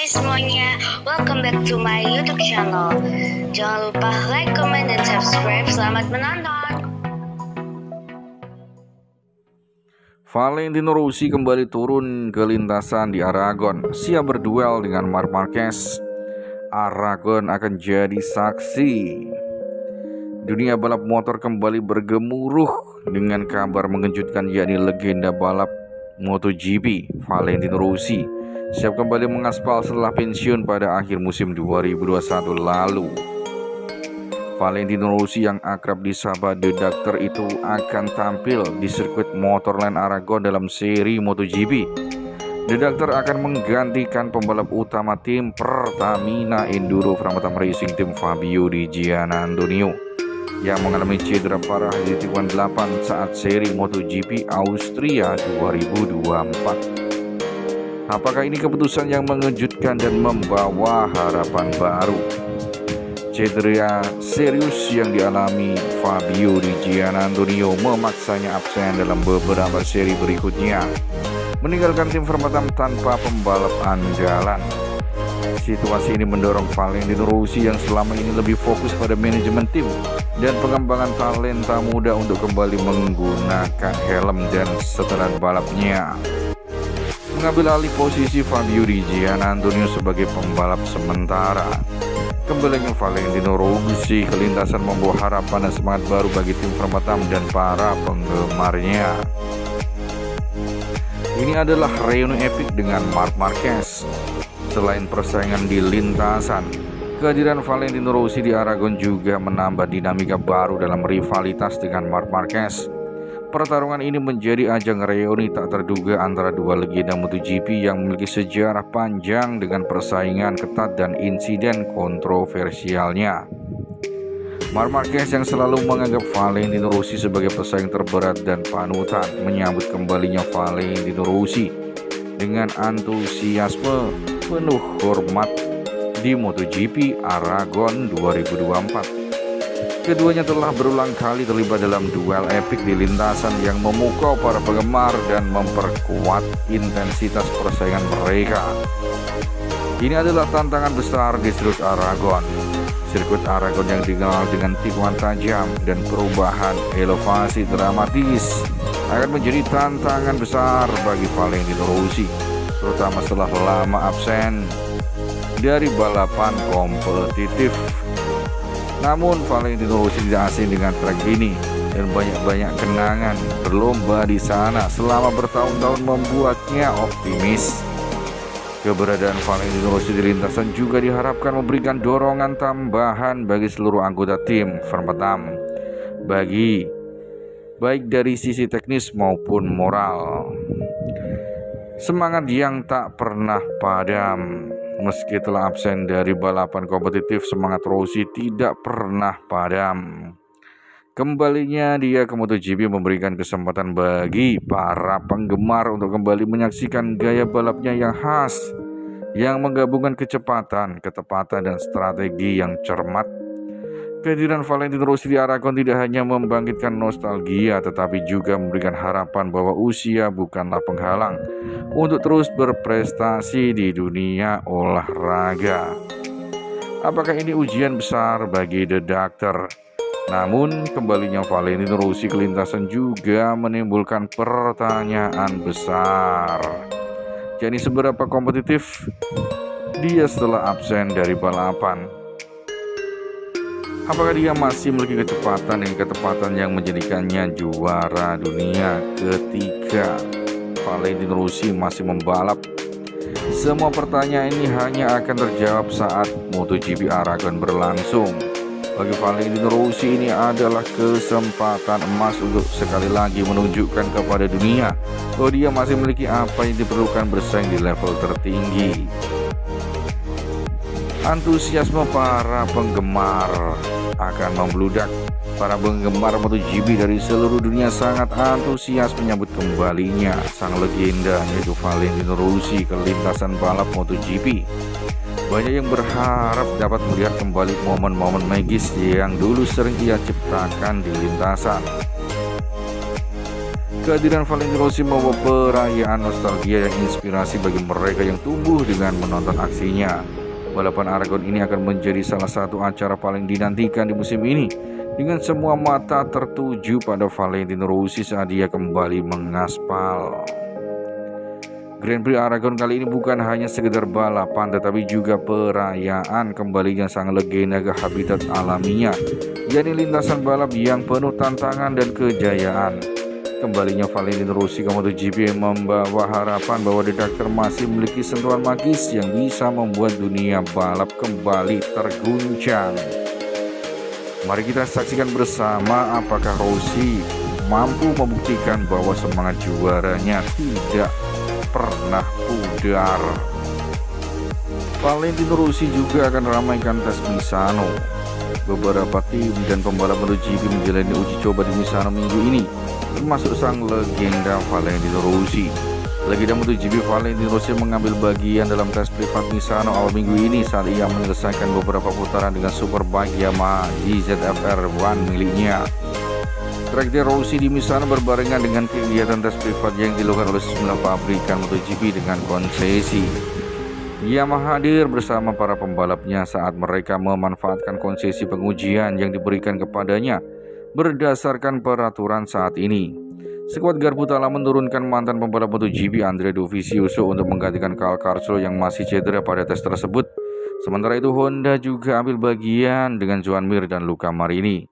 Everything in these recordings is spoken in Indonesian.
semuanya, welcome back to my YouTube channel. Jangan lupa like, comment, dan subscribe. Selamat menonton. Valentino Rossi kembali turun ke lintasan di Aragon, siap berduel dengan Marc Marquez. Aragon akan jadi saksi. Dunia balap motor kembali bergemuruh dengan kabar mengejutkan, yakni legenda balap MotoGP Valentino Rossi siap kembali mengaspal setelah pensiun pada akhir musim 2021 lalu. Valentino Rossi yang akrab disapa The Doctor itu akan tampil di sirkuit Motorland Aragon dalam seri MotoGP. The Doctor akan menggantikan pembalap utama tim Pertamina Enduro Framatome Racing Team Fabio Di Giannantonio yang mengalami cedera parah di tikungan 8 saat seri MotoGP Austria 2024. Apakah ini keputusan yang mengejutkan dan membawa harapan baru? Cedera serius yang dialami Fabio Di Giannantonio memaksanya absen dalam beberapa seri berikutnya, meninggalkan tim Framatome tanpa pembalap andalan. Situasi ini mendorong Valentino Rossi yang selama ini lebih fokus pada manajemen tim dan pengembangan talenta muda untuk kembali menggunakan helm dan setelan balapnya, mengambil alih posisi Fabio Di Giannantonio sebagai pembalap sementara. Kembalinya Valentino Rossi ke lintasan membawa harapan dan semangat baru bagi tim Framatome dan para penggemarnya. Ini adalah reuni epik dengan Marc Marquez. Selain persaingan di lintasan, kehadiran Valentino Rossi di Aragon juga menambah dinamika baru dalam rivalitas dengan Marc Marquez. Pertarungan ini menjadi ajang reuni tak terduga antara dua legenda MotoGP yang memiliki sejarah panjang dengan persaingan ketat dan insiden kontroversialnya. Marc Marquez yang selalu menganggap Valentino Rossi sebagai pesaing terberat dan panutan menyambut kembalinya Valentino Rossi dengan antusiasme penuh hormat di MotoGP Aragon 2024. Keduanya telah berulang kali terlibat dalam duel epik di lintasan yang memukau para penggemar dan memperkuat intensitas persaingan mereka. Ini adalah tantangan besar di sirkuit Aragon. Sirkuit Aragon yang dikenal dengan tikungan tajam dan perubahan elevasi dramatis akan menjadi tantangan besar bagi Valentino Rossi, terutama setelah lama absen dari balapan kompetitif. Namun Valentino Rossi tidak asing dengan trek ini dan banyak-banyak kenangan berlomba di sana selama bertahun-tahun membuatnya optimis. Keberadaan Valentino Rossi di lintasan juga diharapkan memberikan dorongan tambahan bagi seluruh anggota tim Framatome, baik dari sisi teknis maupun moral. Semangat yang tak pernah padam. Meski telah absen dari balapan kompetitif, semangat Rossi tidak pernah padam. Kembalinya dia ke MotoGP memberikan kesempatan bagi para penggemar untuk kembali menyaksikan gaya balapnya yang khas, yang menggabungkan kecepatan, ketepatan, dan strategi yang cermat. Kehadiran Valentino Rossi di Aragon tidak hanya membangkitkan nostalgia, tetapi juga memberikan harapan bahwa usia bukanlah penghalang untuk terus berprestasi di dunia olahraga. Apakah ini ujian besar bagi The Doctor? Namun, kembalinya Valentino Rossi ke lintasan juga menimbulkan pertanyaan besar. Jadi, seberapa kompetitif dia setelah absen dari balapan? Apakah dia masih memiliki kecepatan dan ketepatan yang menjadikannya juara dunia ketika Valentino Rossi masih membalap? Semua pertanyaan ini hanya akan terjawab saat MotoGP Aragon berlangsung. Bagi Valentino Rossi ini adalah kesempatan emas untuk sekali lagi menunjukkan kepada dunia bahwa dia masih memiliki apa yang diperlukan bersaing di level tertinggi. Antusiasme para penggemar akan membludak. Para penggemar MotoGP dari seluruh dunia sangat antusias menyambut kembalinya sang legenda, yaitu Valentino Rossi ke lintasan balap MotoGP. Banyak yang berharap dapat melihat kembali momen-momen magis yang dulu sering ia ciptakan di lintasan. Kehadiran Valentino Rossi membawa perayaan nostalgia yang inspirasi bagi mereka yang tumbuh dengan menonton aksinya. Balapan Aragon ini akan menjadi salah satu acara paling dinantikan di musim ini, dengan semua mata tertuju pada Valentino Rossi saat dia kembali mengaspal. Grand Prix Aragon kali ini bukan hanya sekedar balapan, tetapi juga perayaan kembalinya sang legenda ke habitat alaminya, yakni lintasan balap yang penuh tantangan dan kejayaan. Kembalinya Valentino Rossi ke MotoGP membawa harapan bahwa The Doctor masih memiliki sentuhan magis yang bisa membuat dunia balap kembali terguncang. Mari kita saksikan bersama apakah Rossi mampu membuktikan bahwa semangat juaranya tidak pernah pudar. Valentino Rossi juga akan ramaikan tes Misano. Beberapa tim dan pembalap MotoGP menjalani uji coba di Misano minggu ini, termasuk sang legenda Valentino Rossi. Legenda MotoGP Valentino Rossi mengambil bagian dalam tes privat Misano awal minggu ini saat ia menyelesaikan beberapa putaran dengan Superbike Yamaha ZF-R1 miliknya. Terakhir Rossi di Misano berbarengan dengan kegiatan tes privat yang dilakukan oleh sejumlah pabrikan MotoGP dengan konsesi. Yamaha hadir bersama para pembalapnya saat mereka memanfaatkan konsesi pengujian yang diberikan kepadanya berdasarkan peraturan saat ini. Skuad garpu telah menurunkan mantan pembalap MotoGP Andrea Dovizioso untuk menggantikan Cal Crutchlow yang masih cedera pada tes tersebut. Sementara itu Honda juga ambil bagian dengan Joan Mir dan Luca Marini.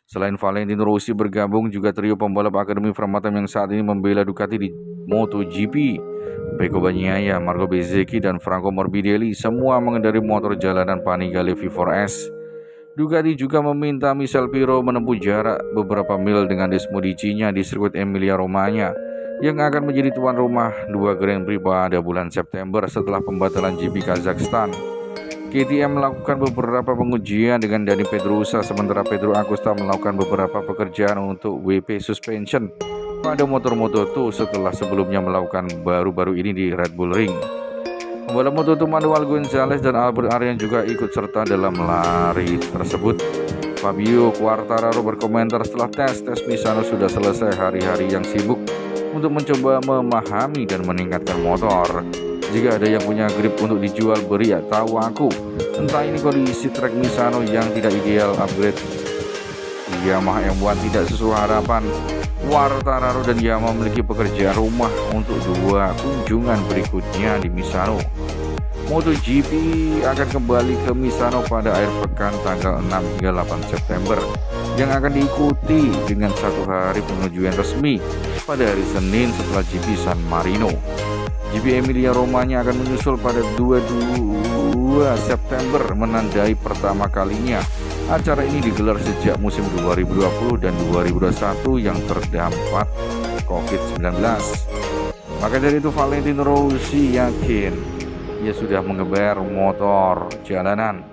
Selain Valentino Rossi bergabung juga trio pembalap Akademi Framatome yang saat ini membela Ducati di MotoGP. Pecco Bagnaia, Marco Bezzecchi, dan Franco Morbidelli semua mengendarai motor jalanan Panigale V4S. Ducati juga meminta Michel Pirro menempuh jarak beberapa mil dengan Desmodici-nya di sirkuit Emilia-Romagna yang akan menjadi tuan rumah dua Grand Prix pada bulan September setelah pembatalan GP Kazakhstan. KTM melakukan beberapa pengujian dengan Dani Pedrosa, sementara Pedro Acosta melakukan beberapa pekerjaan untuk WP Suspension pada motor Moto2 setelah sebelumnya melakukan baru-baru ini di Red Bull Ring. Pembalap Moto2 Manuel Gonzalez dan Albert Arian juga ikut serta dalam lari tersebut. Fabio Quartararo berkomentar setelah tes Misano sudah selesai, hari-hari yang sibuk untuk mencoba memahami dan meningkatkan motor. Jika ada yang punya grip untuk dijual, beri ya tahu aku. Entah ini kondisi trek Misano yang tidak ideal, upgrade Yamaha M1 tidak sesuai harapan. Quartararo dan Yamaha memiliki pekerjaan rumah untuk dua kunjungan berikutnya di Misano. MotoGP akan kembali ke Misano pada akhir pekan tanggal 6 hingga 8 September yang akan diikuti dengan satu hari pengujian resmi pada hari Senin setelah GP San Marino. GP Emilia-Romagna akan menyusul pada 22 September menandai pertama kalinya. Acara ini digelar sejak musim 2020 dan 2021 yang terdampak COVID-19. Maka dari itu Valentino Rossi yakin ia sudah mengeber motor jalanan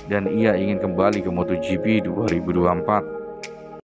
dan ia ingin kembali ke MotoGP 2024.